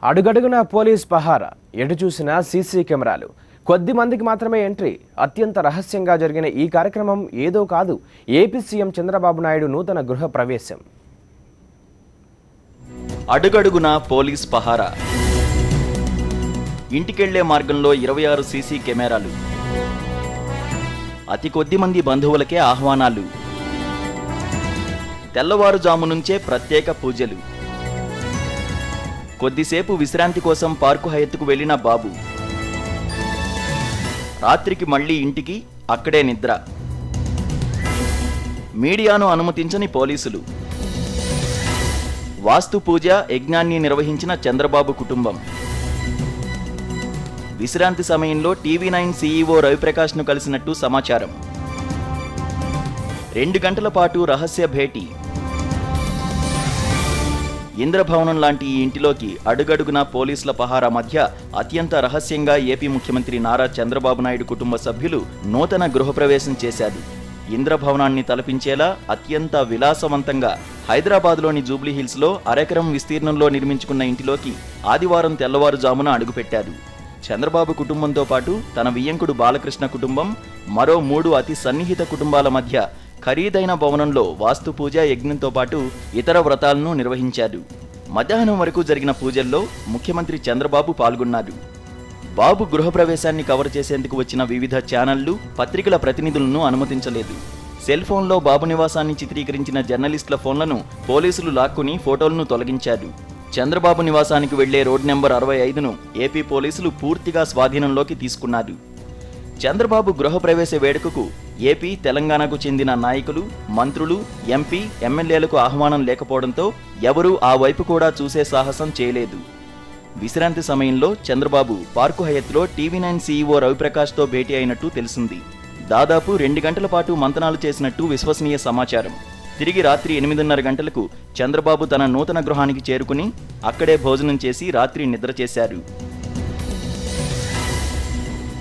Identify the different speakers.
Speaker 1: అడుగడుగున పోలీస్ పహారా, ఎటు చూసినా సీసీ కెమెరాలు. కొద్ది మందికి మాత్రమే ఎంట్రీ. అత్యంత రహస్యంగా జరిగిన ఈ కార్యక్రమం ఏదో కాదు, ఏపీ సీఎం చంద్రబాబు నాయుడు నూతన గృహ ప్రవేశం.
Speaker 2: అడుగడుగున పోలీస్ పహారా. ఇంటికెళ్లే మార్గంలో 26 సీసీ కెమెరాలు. అతి కొద్ది మంది బంధువులకే ఆహ్వానాలు. తెల్లవారుజాము నుంచే ప్రత్యేక పూజలు. కొద్దిసేపు విశ్రాంతి కోసం పార్కు హయత్తుకు వెళ్లిన బాబు. రాత్రికి మళ్లీ ఇంటికి, అక్కడే నిద్ర. మీడియాను అనుమతించని పోలీసులు. వాస్తు పూజ యజ్ఞాన్ని నిర్వహించిన చంద్రబాబు కుటుంబం. విశ్రాంతి సమయంలో టీవీ9 సీఈఓ రవిప్రకాష్ను కలిసినట్టు సమాచారం. 2 గంటల పాటు రహస్య భేటీ. ఇంద్రభవనం లాంటి ఈ ఇంటిలోకి అడుగడుగున పోలీసుల పహారా మధ్య అత్యంత రహస్యంగా ఏపీ ముఖ్యమంత్రి నారా చంద్రబాబు నాయుడు కుటుంబ సభ్యులు నూతన గృహప్రవేశం చేశారు. ఇంద్రభవనాన్ని తలపించేలా అత్యంత విలాసవంతంగా హైదరాబాద్లోని జూబ్లీహిల్స్లో అరెకరం విస్తీర్ణంలో నిర్మించుకున్న ఇంటిలోకి ఆదివారం తెల్లవారుజామున అడుగుపెట్టారు. చంద్రబాబు కుటుంబంతో పాటు తన వియ్యంకుడు బాలకృష్ణ కుటుంబం, మరో 3 అతి సన్నిహిత కుటుంబాల మధ్య ఖరీదైన భవనంలో వాస్తు పూజ యజ్ఞంతో పాటు ఇతర వ్రతాలను నిర్వహించారు. మధ్యాహ్నం వరకు జరిగిన పూజల్లో ముఖ్యమంత్రి చంద్రబాబు పాల్గొన్నారు. బాబు గృహప్రవేశాన్ని కవర్ చేసేందుకు వచ్చిన వివిధ ఛానళ్లు, పత్రికల ప్రతినిధులను అనుమతించలేదు. సెల్ ఫోన్లో బాబు నివాసాన్ని చిత్రీకరించిన జర్నలిస్టుల ఫోన్లను పోలీసులు లాక్కుని ఫోటోలను తొలగించారు. చంద్రబాబు నివాసానికి వెళ్లే రోడ్ నెంబర్ 65ను ఏపీ పోలీసులు పూర్తిగా స్వాధీనంలోకి తీసుకున్నారు. చంద్రబాబు గృహప్రవేశ వేడుకకు ఏపీ, తెలంగాణకు చెందిన నాయకులు, మంత్రులు, ఎంపీ, ఎమ్మెల్యేలకు ఆహ్వానం లేకపోవడంతో ఎవరూ ఆ వైపు కూడా చూసే సాహసం చేయలేదు. విశ్రాంతి సమయంలో చంద్రబాబు పార్కు హయత్లో టీవీ9 సీఈఓ రవిప్రకాష్తో భేటీ అయినట్టు తెలిసింది. దాదాపు 2 గంటల పాటు మంతనాలు చేసినట్టు విశ్వసనీయ సమాచారం. తిరిగి రాత్రి 8:30 గంటలకు చంద్రబాబు తన నూతన గృహానికి చేరుకుని అక్కడే భోజనం చేసి రాత్రి నిద్ర చేశారు.